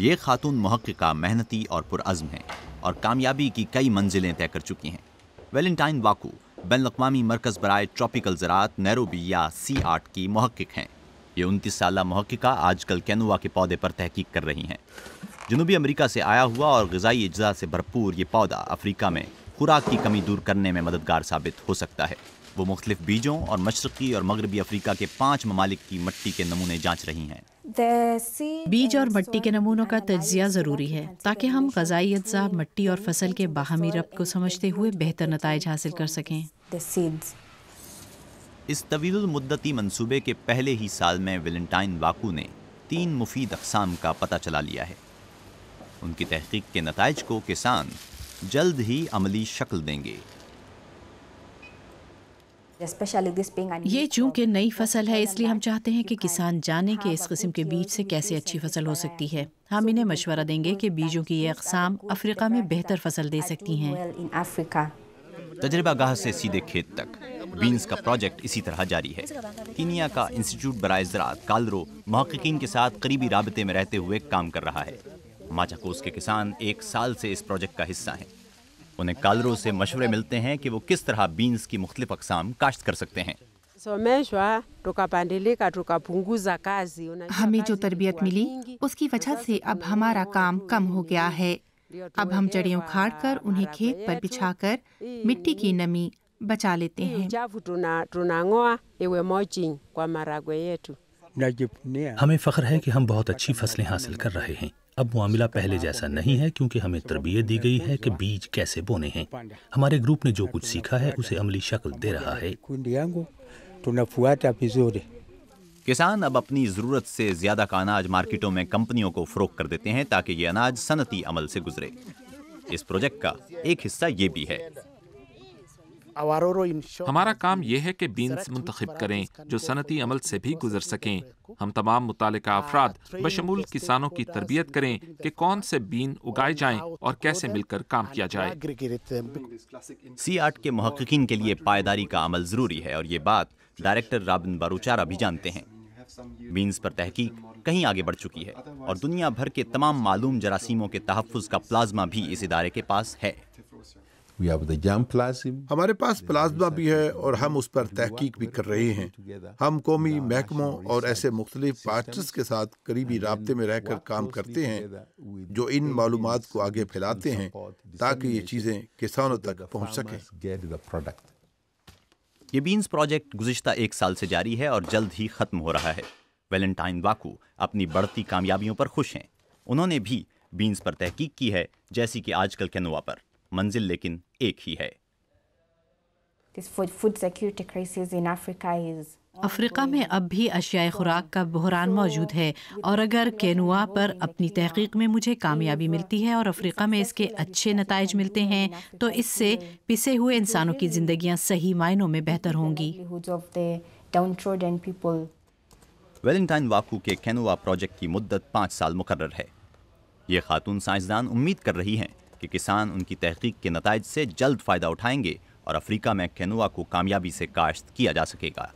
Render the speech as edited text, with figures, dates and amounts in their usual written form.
ये खातून मुहक्किका मेहनती और पुरअज़्म हैं और कामयाबी की कई मंजिलें तय कर चुकी हैं। वैलेंटाइन वाकू बैनुल-अक़वामी मरकज़ बराए ट्रॉपिकल ज़राअत नैरोबी या सी-8 की मुहक्किक हैं। ये 29 साला मुहक्किका आजकल कैनुआ के पौधे पर तहकीक कर रही हैं। जनूबी अमेरिका से आया हुआ और ग़िज़ाई अज्जा से भरपूर ये पौधा अफ्रीका में खुराक की कमी दूर करने में मददगार साबित हो सकता है। वो मुख्तलिफ बीजों और मशरक़ी और मगरबी अफ्रीका के 5 ममालिक की मिट्टी के नमूने जांच रही हैं। बीज और मिट्टी के नमूनों का तज्ज़िया ज़रूरी है ताकि हम ग़िज़ाई अज्जा, मिट्टी और फसल के बाहमी रब्त को समझते हुए बेहतर नताइज हासिल कर सकें। इस तवील मुद्दती मंसूबे के पहले ही साल में वैलेंटाइन वाकू ने 3 मुफीद अक़साम का पता चला लिया है। उनकी तहकीक के नताइज को किसान जल्द ही अमली शक्ल देंगे। ये चूँकि नई फसल है, इसलिए हम चाहते हैं कि किसान जाने कि इस किस्म के बीज से कैसे अच्छी फसल हो सकती है। हम इन्हें मशवरा देंगे कि बीजों की ये अक़साम अफ्रीका में बेहतर फसल दे सकती हैं। तजर्बागाह से सीधे खेत तक बीन्स का प्रोजेक्ट इसी तरह जारी है। कीनिया का इंस्टीट्यूट बराए ज़राअत कालरो मुहक्किकीन के साथ करीबी राबते में रहते हुए काम कर रहा है। माचाकोस के किसान 1 साल से इस प्रोजेक्ट का हिस्सा हैं। उन्हें कालरो से मशवरे मिलते हैं कि वो किस तरह बीन्स की मुख्तलिफ अक़साम काश्त कर सकते हैं। हमें जो तरबियत मिली उसकी वजह से अब हमारा काम कम हो गया है। अब हम जड़ें उखाड़ कर उन्हें खेत पर बिछाकर मिट्टी की नमी बचा लेते हैं। हमें फ़ख्र है कि हम बहुत अच्छी फसलें हासिल कर रहे हैं। अब मामला पहले जैसा नहीं है क्योंकि हमें तरबियत दी गई है कि बीज कैसे बोने हैं। हमारे ग्रुप ने जो कुछ सीखा है उसे अमली शक्ल दे रहा है। किसान अब अपनी ज़रूरत से ज़्यादा का अनाज मार्केटों में कंपनियों को फ़रोख्त कर देते हैं ताकि ये अनाज सनती अमल से गुजरे। इस प्रोजेक्ट का एक हिस्सा ये भी है। हमारा काम यह है कि बीन्स मुंतखब करें जो सनती अमल से भी गुजर सकें। हम तमाम मुतालिका अफराद बशमूल किसानों की तरबियत करें कि कौन से बीन उगाए जाएं और कैसे मिलकर काम किया जाए। सी-8 के मुहक्किकीन के लिए पायदारी का अमल ज़रूरी है और ये बात डायरेक्टर राबिन बारूचारा भी जानते हैं। बीन्स पर तहकीक कहीं आगे बढ़ चुकी है और दुनिया भर के तमाम मालूम जरासीमों के तहफ़्फ़ुज़ का प्लाज्मा भी इस इदारे के पास है। हमारे पास प्लाज्मा भी है और हम उस पर तहकीक भी कर रहे हैं। हम कौमी महकमों और ऐसे मुख्तलिफ पार्टनर्स के साथ करीबी राब्ते में रहकर काम करते हैं जो इन मालूमात को आगे फैलाते हैं ताकि ये चीज़ें किसानों तक पहुँच सकें। ये बीन्स प्रोजेक्ट गुज़िश्ता 1 साल से जारी है और जल्द ही ख़त्म हो रहा है। वैलेंटाइन वाकू अपनी बढ़ती कामयाबियों पर खुश हैं। उन्होंने भी बीन्स पर तहकीक की है जैसी कि आजकल कैनुआ पर। मंजिल लेकिन एक ही है। अफ्रीका में अब भी अशियाए खुराक का बहरान मौजूद है और अगर कैनुआ पर अपनी तहकीक में मुझे कामयाबी मिलती है और अफ्रीका में इसके अच्छे नताइज मिलते हैं तो इससे पिसे हुए इंसानों की जिंदगियां सही मायनों में बेहतर होंगी। वैलेंटाइन वाकू के कैनुआ प्रोजेक्ट की मुद्दत 5 साल मुकर्रर है। ये खातून साइंसदान उम्मीद कर रही हैं कि किसान उनकी तहकीक के नताइज से जल्द फ़ायदा उठाएंगे और अफ्रीका में कैनुआ को कामयाबी से काश्त किया जा सकेगा।